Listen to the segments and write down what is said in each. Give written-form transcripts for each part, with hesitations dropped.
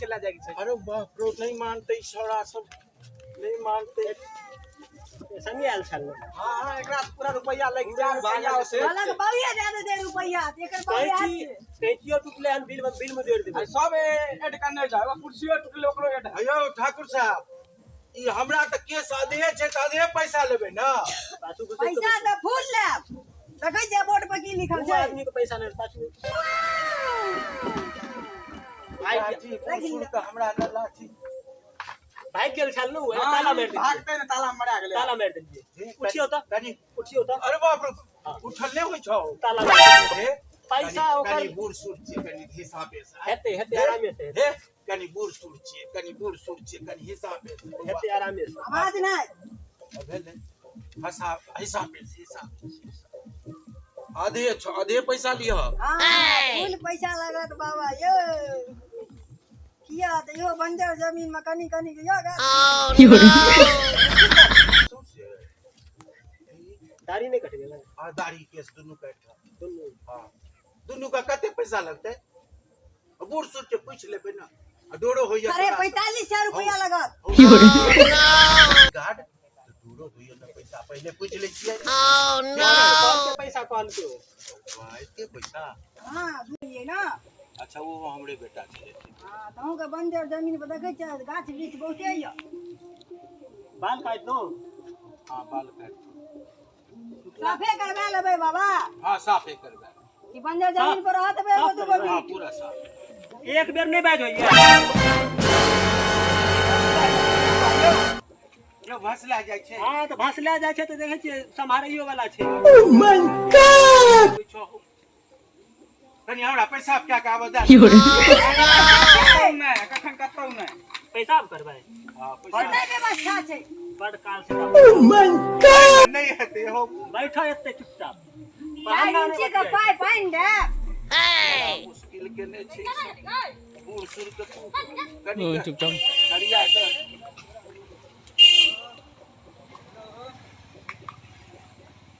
के ला जाएगी। अरे बाप रे नहीं मानते छोड़ा सब नहीं मानते संगे आल छल। हां एकरा पूरा रुपया लग जा भागा से अलग बाविया ज्यादा दे रुपया एकर बाविया कैचियो टुकले हम बिल में जोड़ देबे सब ऐड करने जाओ कुर्सियो टुकले ओकरो ऐड अयो ठाकुर साहब ई हमरा त केस आधे छै त आधे पैसा लेबे ना पैसा त फूल ले देखै जे बोर्ड पर की लिखल छै आदमी के पैसा नहीं पाछू भाई जी सुन के हमरा न लाठी भाग गेल छल नु ताला मार दे भागते न ताला मारा गेले ताला मार दे उठियो त कनी उठियो त अरे बाप रे उठल नै होय छौ ताला मार दे पैसा ओकर कनी बूढ़ सूढ़ छै कनी हिसाबे से हेते आराम से हे कनी बूढ़ सूढ़ छै कनी कनी हिसाबे से हेते आराम से आवाज नहीं भेले हिसाबे से आधे पैसा लियो हां फूल पैसा लागत बाबा यो किया त यो बंजर जमीन में कनी के यो गा दाढ़ी नहीं कटेगा हां दाढ़ी केस दुनु काट दोनों हां दुनु का कते पैसा लगते बूढ़ सूढ़ के पूछ लेबे ना डोरो होइया अरे 4500 रुपया लागत गार्ड डोरो होइया ना पैसा पहले पूछ ले छियै कौन के पैसा कौन के भाई के पैसा हां सुनिए ना अच्छा वो हमरे बेटा छै हां तहु के बंजर जमीन पर देखै छ गाछ वृक्ष बहुते य बाल काट दो हां बाल काट साफे करवा लेबै बाबा हां साफे करबे ई बंजर जमीन पर रहत बे दू गो हां पूरा साफ एक बेर नहीं बाज होइए यो भसला जाय छै हां तो भसला जाय छै तो देखै छियै संभारैयो वाला छै ओ माय गॉड कनी हमरा पैसा क्या का आवाज नहीं कखन कतौ नहीं पैसा करबै हां बड़ पैसा व्यवस्था छै बड़ काल से ओ माय गॉड नहीं हेते हो बैठो एते चुपचाप चार इंची के पाई पाइन दे मुश्किल के ने छै बूढ़ सुर के कनी चुपचाप करिया कर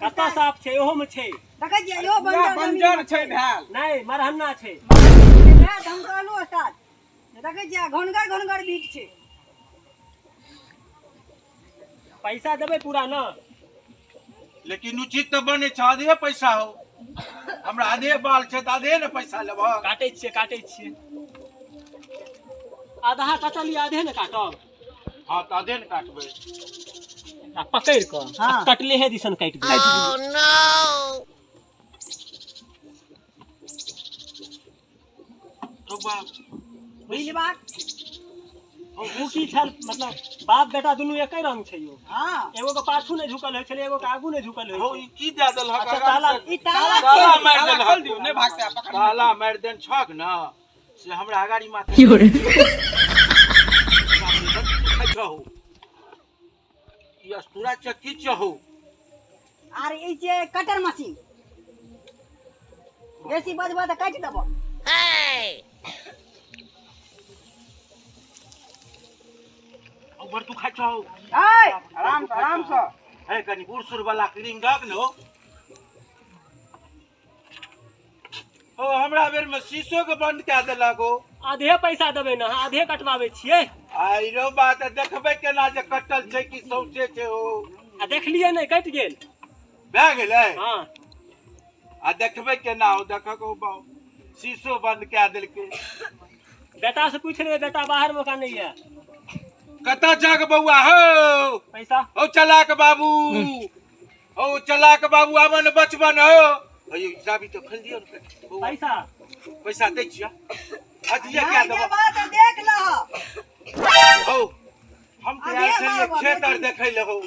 कता साफ छै ओहो में छै देखै जे यो बंजर छै भेल नहीं मरहन्ना छै भेल हम कहलु उस्ताद देखै जे घनगर बीट छै पैसा देबै पूरा न लेकिन उचित तो बने छ आधे पैसा हो हमरा आधे बाल छै त आधे न पैसा लेबो काटै छियै आधा काटली आधे न काटब हां त आधे न काटबै आ पकड़ क कटले हे दिसन काट दे ओह नो तो बाप बुझली बात ओ की छल मतलब बाप बेटा दुनू एकै रंग छै यो हां एगो के पाछू ने झुकल होय छले एगो के आगू ने झुकल होय हो ई की दे देल ह अच्छा ताला ताला मार देल ह दियो नै भागते पकड़ ताला मार देन छक न से हमरा गाड़ी माथे ई अस्तूरा चक्की चहो आर ई जे कटर मशीन बेसी बजबा त काटि देबो ऊपर तू खा छौ ए आराम से है कनी बूढ़ सुर वाला क्रीम दक न ओ हमरा बेर में शीशो के बंद क देलक हो आधे पैसा देबै न आधे कटवाबै छियै आई रो बात देखबै केना जे कटल छै कि सौचे छै हो आ देखलिए नै कटि गेल भए गेलै हां आ देखबै केना हो देखको शीशो बंद क देलकै बेटा से पूछ ले बेटा बाहर में का नहीं है कता जाग बउआ हो पैसा ओ चलाक बाबू आवन बचपन हो अयो चाबी तो खोल दियो पैसा दे छिया अतिया क्या देबो बात देख ल हो हम त आयल छलिए खेतर देखै ले हो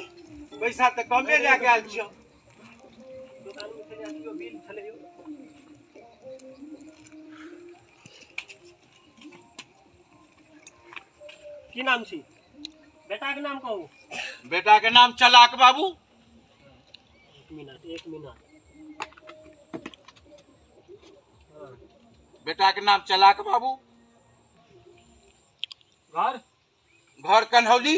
पैसा त कमे ले गेल छियो दुकान में चले आइयो बिल चले की नाम छी बेटा के नाम कहू बेटा के नाम चलाक बाबू एक मिनट बेटा के नाम चलाक बाबू घर कन्हौली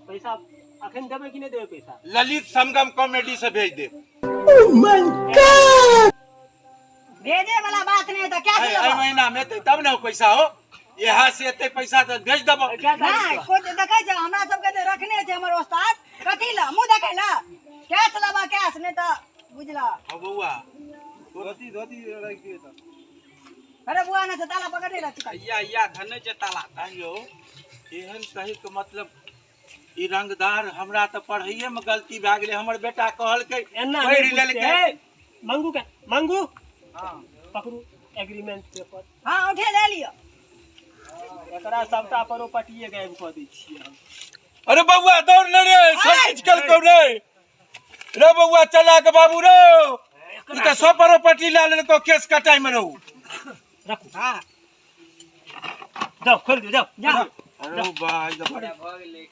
पैसा अखन देबै कि नहीं देबै पैसा ललित संगम कॉमेडी से भेज दे भेजे वाला बात नहीं तो क्या आई महीना में एतै तब ने पैसा हो यहाँ से एतै पैसा तो भेज देबो नहीं कोई देखे छ हमरा सब के रखने छै हमर उस्ताद कथी ला मुंह देखे ला कैश लबा कैश नहीं तो बुझला हां बउआ धोती रख दिए तो अरे बुआ ने से ताला पकड़े ला चिका या धने जे ताला आइयो एहन कहि के मतलब ई रंगदार हमरा तो पढ़ाइए में गलती भए गेलै हमर बेटा कहलकै एना पढ़ि लेलकै मंगू हां पकड़ू एग्रीमेंट पेपर हां उठे ले लियो एकरा सबटा प्रॉपर्टी गायब क दै छियै हम अरे बउआ दौड़ न रे समझ कलकौ रे रे बउआ चला के बाबू रे ई त सब प्रॉपर्टी ला लेलको केस कटाई में रहू रखू हां जाओ खोल दो जाओ जा अरे भाई